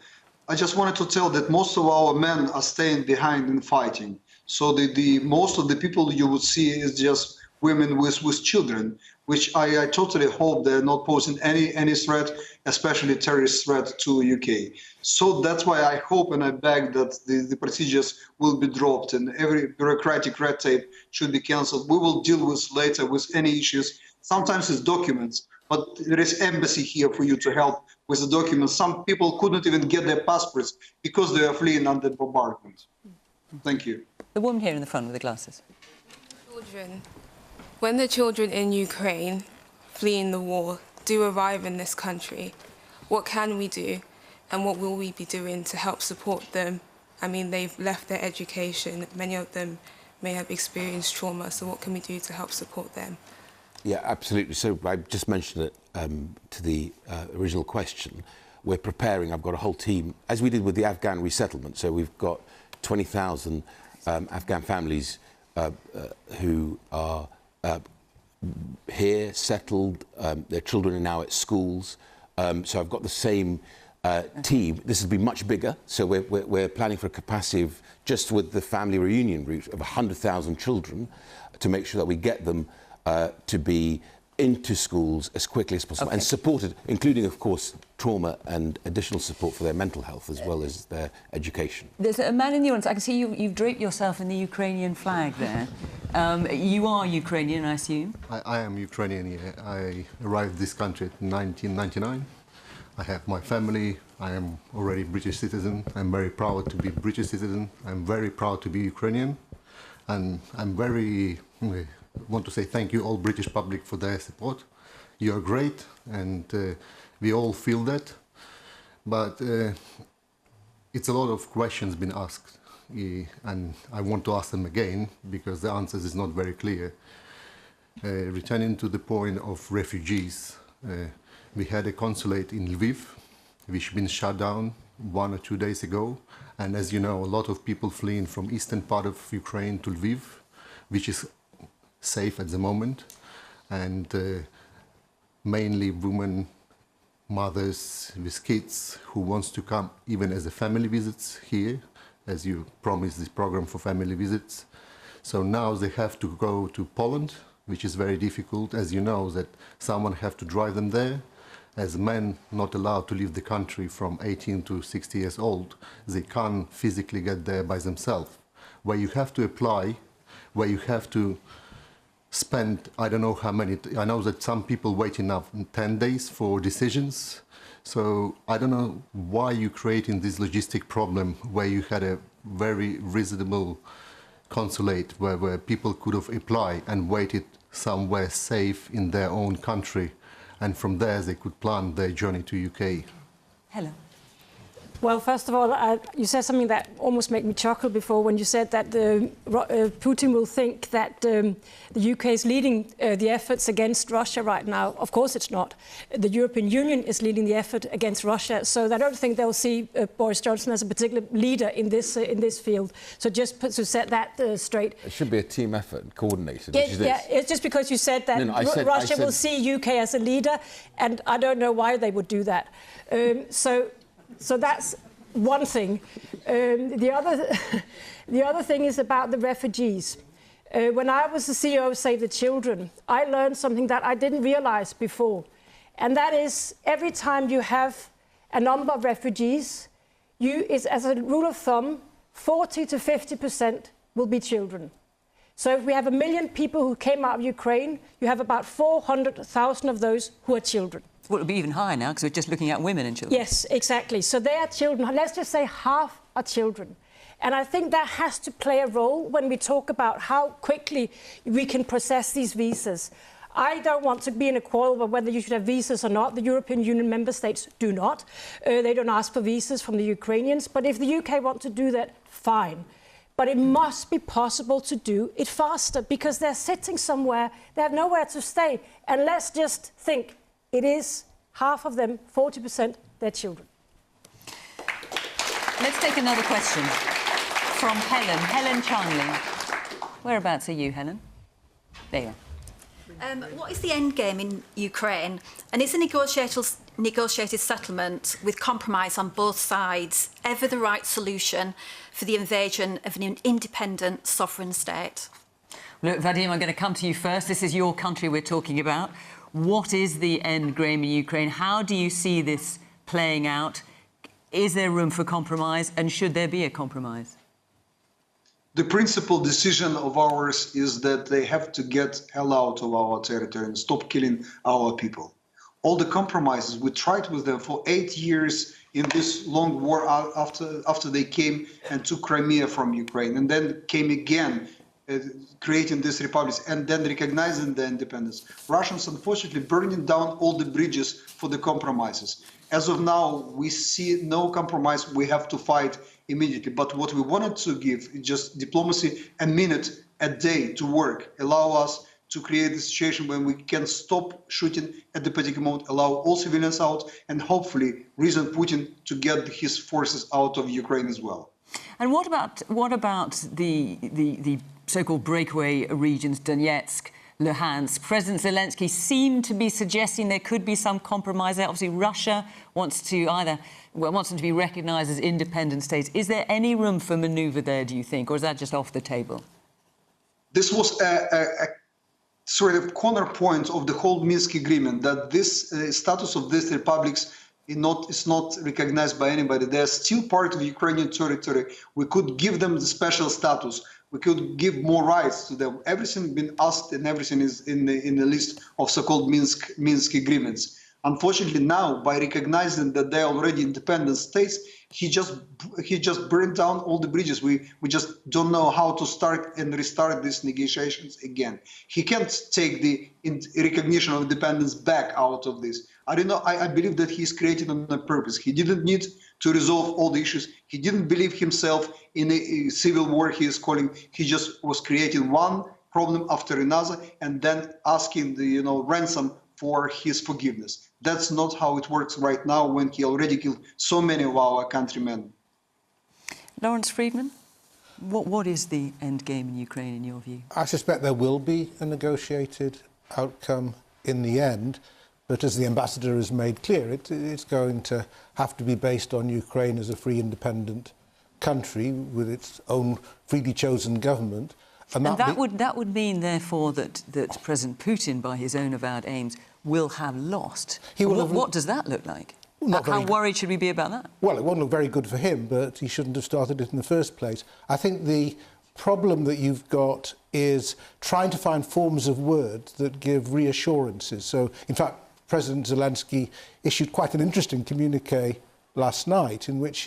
I just wanted to tell that most of our men are staying behind and fighting. So the most of the people you would see is just women with children, which I totally hope they're not posing any threat, especially terrorist threat to UK. So that's why I hope and I beg that the procedures will be dropped and every bureaucratic red tape should be cancelled. We will deal with later with any issues. Sometimes it's documents, but there is embassy here for you to help with the documents. Some people couldn't even get their passports because they are fleeing under bombardment. Thank you. The woman here in the front with the glasses. When the children in Ukraine fleeing the war do arrive in this country, what can we do and what will we be doing to help support them? I mean, they've left their education. Many of them may have experienced trauma, so what can we do to help support them? Yeah, absolutely. So I just mentioned it to the original question. We're preparing, I've got a whole team, as we did with the Afghan resettlement. So we've got 20,000 Afghan families who are here, settled, their children are now at schools. So I've got the same team. This will be much bigger. So we're planning for a capacity of, just with the family reunion route, of 100,000 children to make sure that we get them to be into schools as quickly as possible and supported, including, of course, trauma and additional support for their mental health as well as their education. There's a man in the audience. I can see you've draped yourself in the Ukrainian flag there. You are Ukrainian, I assume? I am Ukrainian, yeah. I arrived this country in 1999. I have my family. I am already British citizen. I'm very proud to be British citizen. I'm very proud to be Ukrainian. And I'm very... want to say thank you all British public for their support. You're great and we all feel that. But it's a lot of questions been asked and I want to ask them again because the answers is not very clear. Returning to the point of refugees, we had a consulate in Lviv which been shut down 1 or 2 days ago. And as you know, a lot of people fleeing from eastern part of Ukraine to Lviv, which is safe at the moment, and mainly women, mothers with kids who wants to come even as a family visits here, as you promised this program for family visits. So now they have to go to Poland, which is very difficult, as you know, that someone have to drive them there. As men not allowed to leave the country from 18 to 60 years old, they can't physically get there by themselves. Where you have to apply, where you have to spend, I don't know how many, I know that some people waiting up 10 days for decisions. So I don't know why you're creating this logistic problem where you had a very reasonable consulate where people could have applied and waited somewhere safe in their own country. And from there they could plan their journey to UK. Helen. Well, first of all, you said something that almost made me chuckle before when you said that Putin will think that the UK is leading the efforts against Russia right now. Of course it's not. The European Union is leading the effort against Russia, so I don't think they'll see Boris Johnson as a particular leader in this field. So just to set that straight. It should be a team effort, coordinated, Yeah, which is this. It's just because you said that Russia will see UK as a leader, and I don't know why they would do that. So that's one thing. The other thing is about the refugees. When I was the CEO of Save the Children, I learned something that I didn't realize before. And that is, every time you have a number of refugees, as a rule of thumb, 40 to 50% will be children. So if we have 1 million people who came out of Ukraine, you have about 400,000 of those who are children. Well, it'll be even higher now because we're just looking at women and children. Yes, exactly. So they are children. Let's just say half are children. And I think that has to play a role when we talk about how quickly we can process these visas. I don't want to be in a quarrel about whether you should have visas or not. The European Union member states do not. They don't ask for visas from the Ukrainians. But if the UK want to do that, fine. But it must be possible to do it faster because they're sitting somewhere, they have nowhere to stay. And let's just think, it is half of them, 40%, their children. Let's take another question from Helen. Helen Charnley. Whereabouts are you, Helen? There you are. What is the end game in Ukraine? And is a negotiated settlement with compromise on both sides ever the right solution for the invasion of an independent sovereign state? Look, Vadim, I'm going to come to you first. This is your country we're talking about. What is the end game in Ukraine? How do you see this playing out? Is there room for compromise, and should there be a compromise? The principal decision of ours is that they have to get hell out of our territory and stop killing our people. All the compromises, we tried with them for 8 years in this long war after they came and took Crimea from Ukraine, and then came again, creating these republics and then recognizing the independence. Russians, unfortunately, burning down all the bridges for the compromises. As of now, we see no compromise. We have to fight immediately. But what we wanted to give is just diplomacy, a minute a day to work, allow us to create a situation when we can stop shooting at the particular moment, allow all civilians out, and hopefully reason Putin to get his forces out of Ukraine as well. And what about the so-called breakaway regions, Donetsk, Luhansk? President Zelensky seemed to be suggesting there could be some compromise there. Obviously, Russia wants them to be recognised as independent states. Is there any room for manoeuvre there, do you think, or is that just off the table? This was a sort of corner point of the whole Minsk agreement, that this status of these republics is not recognized by anybody. They're still part of Ukrainian territory. We could give them the special status. We could give more rights to them. Everything been asked and everything is in the list of so-called Minsk agreements. Unfortunately, now by recognizing that they're already independent states, he just burned down all the bridges. We just don't know how to start and restart these negotiations again. He can't take the recognition of independence back out of this. I don't know. I believe that he's created on a purpose. He didn't need to resolve all the issues. He didn't believe himself in a civil war he is calling. He just was creating one problem after another and then asking the ransom for his forgiveness. That's not how it works right now when he already killed so many of our countrymen. Lawrence Friedman, what is the end game in Ukraine in your view? I suspect there will be a negotiated outcome in the end, but as the ambassador has made clear, it's going to have to be based on Ukraine as a free, independent country with its own freely chosen government. And that would mean, therefore, that President Putin, by his own avowed aims, will have lost. What does that look like? How worried should we be about that? Well, it won't look very good for him, but he shouldn't have started it in the first place. I think the problem that you've got is trying to find forms of words that give reassurances. So, in fact, President Zelensky issued quite an interesting communique last night in which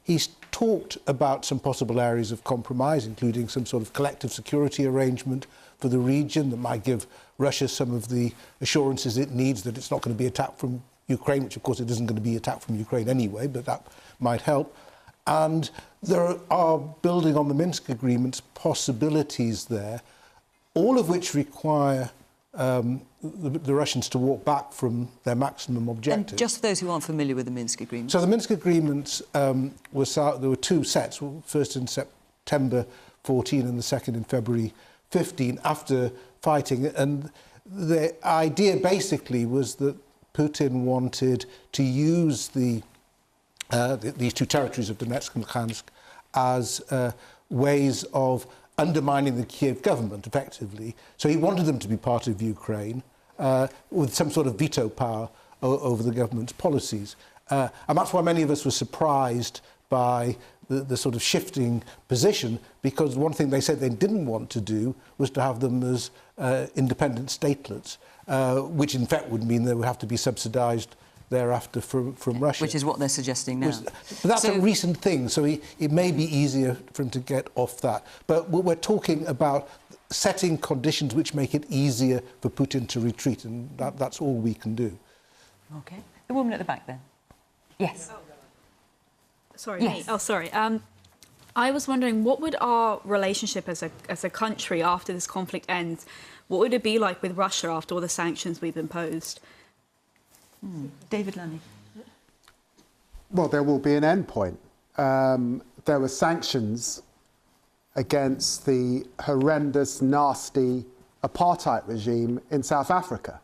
he's talked about some possible areas of compromise, including some sort of collective security arrangement for the region that might give Russia some of the assurances it needs that it's not going to be attacked from Ukraine, which of course it isn't going to be attacked from Ukraine anyway, but that might help. And there are, building on the Minsk agreements, possibilities there, all of which require the Russians to walk back from their maximum objective. And just for those who aren't familiar with the Minsk agreements. So the Minsk agreements there were two sets, first in September 14 and the second in February 15, after fighting. And the idea basically was that Putin wanted to use these two territories of Donetsk and Luhansk as ways of undermining the Kiev government, effectively. So he wanted them to be part of Ukraine with some sort of veto power over the government's policies. And that's why many of us were surprised by the sort of shifting position, because one thing they said they didn't want to do was to have them as independent statelets, which in fact would mean they would have to be subsidised thereafter from Russia. Which is what they're suggesting now. But that's a recent thing, so it may be easier for him to get off that. But we're talking about setting conditions which make it easier for Putin to retreat, and that's all we can do. OK. The woman at the back there. Yes. Sorry, yes. me. Oh, sorry. I was wondering, what would our relationship as a country after this conflict ends, what would it be like with Russia after all the sanctions we've imposed? David Lanning. Well, there will be an end point. There were sanctions against the horrendous, nasty apartheid regime in South Africa.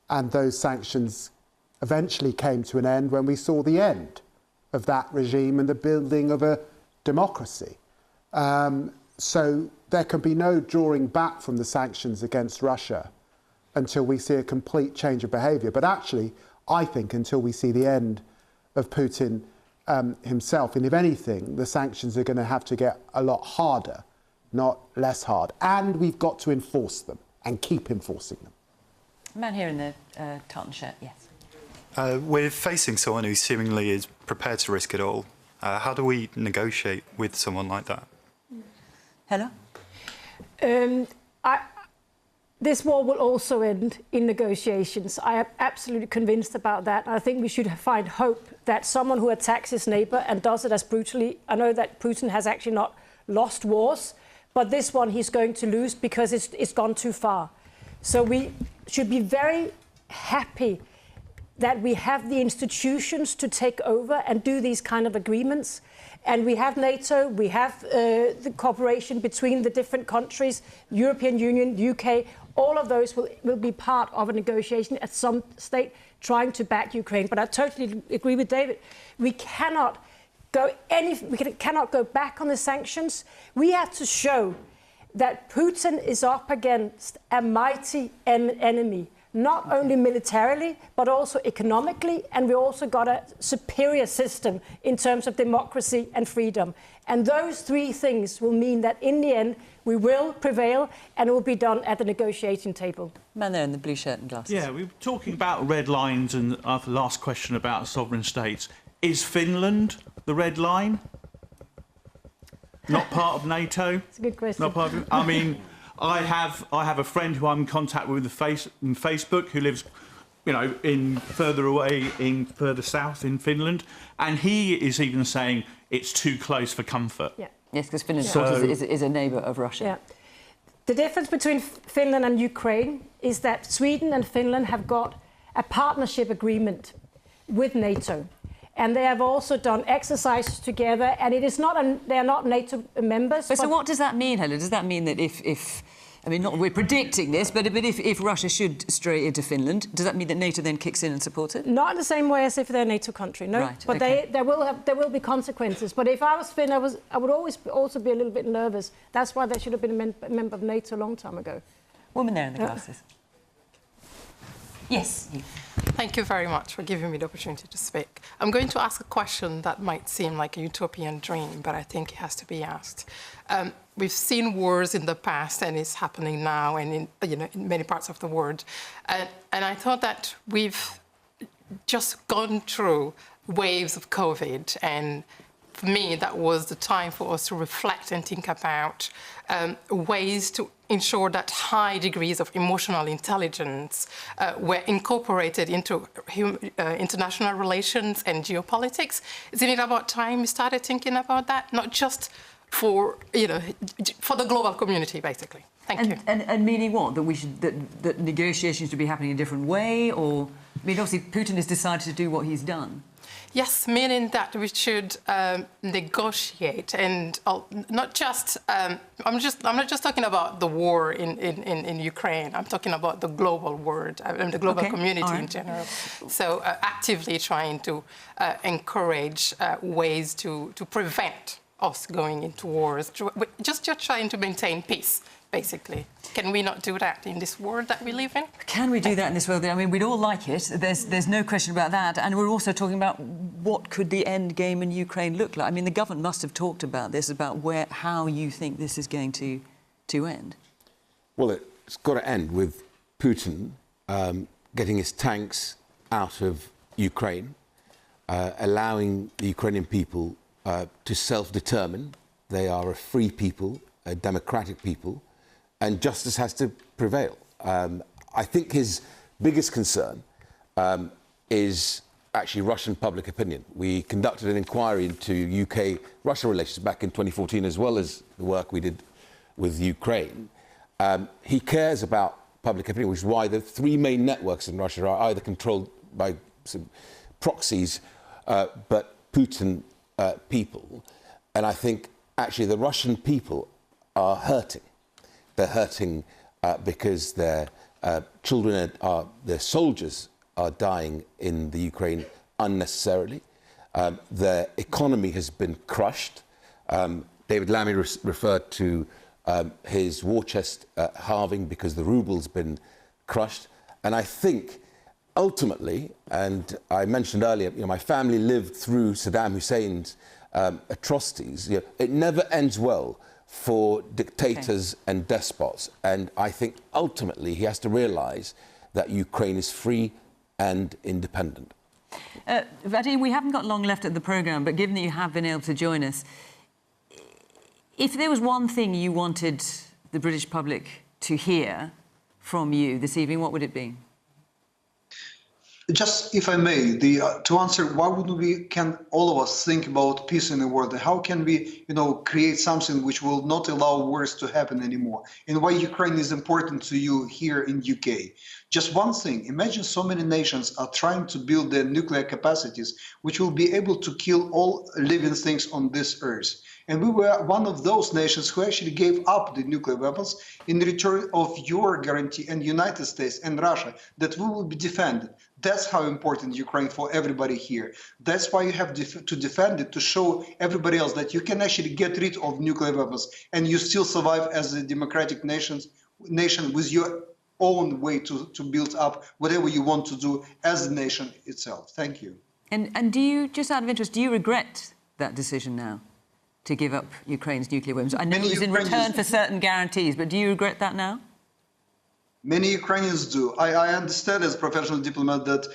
And those sanctions eventually came to an end when we saw the end of that regime and the building of a democracy. So there can be no drawing back from the sanctions against Russia until we see a complete change of behaviour. But actually, I think until we see the end of Putin himself, and if anything, the sanctions are going to have to get a lot harder, not less hard. And we've got to enforce them and keep enforcing them. Man here in the tartan shirt, yes. We're facing someone who seemingly is prepared to risk it all. How do we negotiate with someone like that? Hella? This war will also end in negotiations. I am absolutely convinced about that. I think we should find hope that someone who attacks his neighbour and does it as brutally, I know that Putin has actually not lost wars, but this one he's going to lose because it's gone too far. So we should be very happy that we have the institutions to take over and do these kind of agreements. And we have NATO, we have the cooperation between the different countries, European Union, UK, all of those will be part of a negotiation at some state trying to back Ukraine. But I totally agree with David. We cannot go back on the sanctions. We have to show that Putin is up against a mighty enemy, not only militarily, but also economically, and we also got a superior system in terms of democracy and freedom. And those three things will mean that in the end, we will prevail, and it will be done at the negotiating table. Man there in the blue shirt and glasses. Yeah, we were talking about red lines, and our last question about sovereign states. Is Finland the red line? Not part of NATO? It's a good question. Not part of, I mean, I have a friend who I'm in contact with on Facebook who lives, you know, further south in Finland, and he is even saying it's too close for comfort. Yeah. Yes, because Finland, of course, is a neighbour of Russia. Yeah. The difference between Finland and Ukraine is that Sweden and Finland have got a partnership agreement with NATO. And they have also done exercises together, and it is not they are not NATO members. So what does that mean, Helen? Does that mean that if I mean, not we're predicting this, but if Russia should stray into Finland, does that mean that NATO then kicks in and supports it? Not in the same way as if they're a NATO country, no. Right, but okay. there will be consequences. But if I was Finn, I would always also be a little bit nervous. That's why they should have been a member of NATO a long time ago. Woman there in the glasses. Yes. Thank you very much for giving me the opportunity to speak. I'm going to ask a question that might seem like a utopian dream, but I think it has to be asked. We've seen wars in the past, and it's happening now, and in many parts of the world. And I thought that we've just gone through waves of COVID, and for me, that was the time for us to reflect and think about ways to ensure that high degrees of emotional intelligence were incorporated into international relations and geopolitics. Isn't it about time we started thinking about that? Not just for the global community, basically. Thank you. And meaning what? That negotiations should be happening a different way, or I mean, obviously Putin has decided to do what he's done. Yes, meaning that we should negotiate, and not just. I'm not just talking about the war in Ukraine. I'm talking about the global world and the global community in general. So actively trying to encourage ways to prevent us going into wars. Just trying to maintain peace. Basically, can we not do that in this world that we live in? Can we do that in this world? I mean, we'd all like it. There's no question about that. And we're also talking about what could the end game in Ukraine look like. I mean, the government must have talked about this, about how you think this is going to end. Well, it's got to end with Putin getting his tanks out of Ukraine, allowing the Ukrainian people to self-determine. They are a free people, a democratic people. And justice has to prevail. I think his biggest concern is actually Russian public opinion. We conducted an inquiry into UK-Russia relations back in 2014, as well as the work we did with Ukraine. He cares about public opinion, which is why the three main networks in Russia are either controlled by some proxies, but Putin people. And I think actually the Russian people are hurting. They're hurting because their children, their soldiers are dying in the Ukraine unnecessarily. Their economy has been crushed. David Lammy referred to his war chest halving because the ruble's been crushed. And I think ultimately, and I mentioned earlier, my family lived through Saddam Hussein's atrocities. It never ends well for dictators and despots. And I think ultimately he has to realise that Ukraine is free and independent. Vadim, we haven't got long left at the programme, but given that you have been able to join us, if there was one thing you wanted the British public to hear from you this evening, what would it be? Just, if I may, to answer, why wouldn't we, can all of us think about peace in the world? How can we, create something which will not allow wars to happen anymore? And why Ukraine is important to you here in UK? Just one thing, imagine so many nations are trying to build their nuclear capacities, which will be able to kill all living things on this earth. And we were one of those nations who actually gave up the nuclear weapons in return of your guarantee and United States and Russia that we will be defended. That's how important Ukraine for everybody here. That's why you have to defend it, to show everybody else that you can actually get rid of nuclear weapons and you still survive as a democratic nation with your own way to build up whatever you want to do as a nation itself. Thank you. And do you, just out of interest, do you regret that decision now to give up Ukraine's nuclear weapons? I know it was in return for certain guarantees, but do you regret that now? Many Ukrainians do. I understand as a professional diplomat that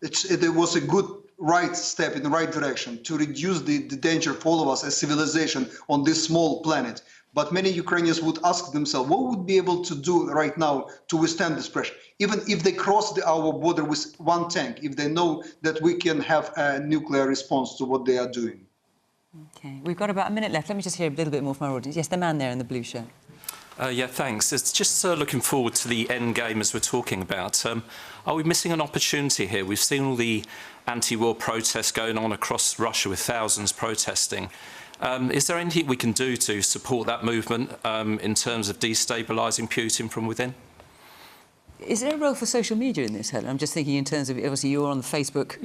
it was a good right step in the right direction to reduce the danger for all of us as civilization on this small planet. But many Ukrainians would ask themselves, what would be able to do right now to withstand this pressure? Even if they cross our border with one tank, if they know that we can have a nuclear response to what they are doing. OK, we've got about a minute left. Let me just hear a little bit more from our audience. Yes, the man there in the blue shirt. Yeah, thanks. It's just looking forward to the end game as we're talking about. Are we missing an opportunity here? We've seen all the anti-war protests going on across Russia with thousands protesting. Is there anything we can do to support that movement in terms of destabilising Putin from within? Is there a role for social media in this, Helen? I'm just thinking in terms of, obviously, you're on the Facebook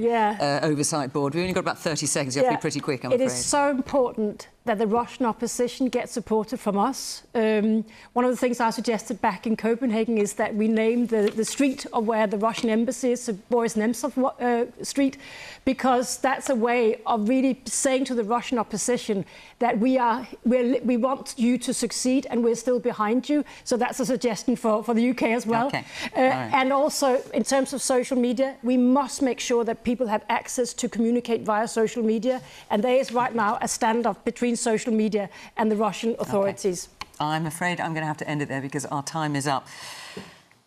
oversight board. We've only got about 30 seconds. You have to be pretty quick, I'm afraid. It is so important that the Russian opposition gets supported from us. One of the things I suggested back in Copenhagen is that we name the street of where the Russian embassy is, Boris Nemtsov Street, because that's a way of really saying to the Russian opposition that we want you to succeed and we're still behind you. So that's a suggestion for the UK as well. Okay. And also, in terms of social media, we must make sure that people have access to communicate via social media. And there is right now a standoff between social media and the Russian authorities. Okay. I'm afraid I'm going to have to end it there because our time is up.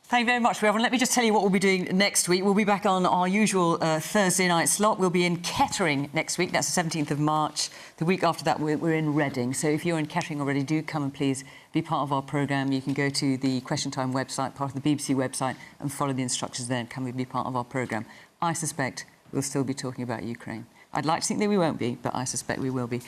Thank you very much, everyone. Let me just tell you what we'll be doing next week. We'll be back on our usual Thursday night slot. We'll be in Kettering next week. That's the 17th of March. The week after that, we're in Reading. So if you're in Kettering already, do come and please be part of our programme. You can go to the Question Time website, part of the BBC website, and follow the instructions there and come and be part of our programme. I suspect we'll still be talking about Ukraine. I'd like to think that we won't be, but I suspect we will be.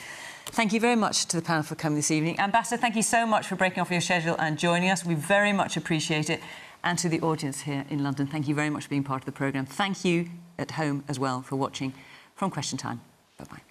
Thank you very much to the panel for coming this evening. Ambassador, thank you so much for breaking off your schedule and joining us. We very much appreciate it. And to the audience here in London, thank you very much for being part of the programme. Thank you at home as well for watching from Question Time. Bye-bye.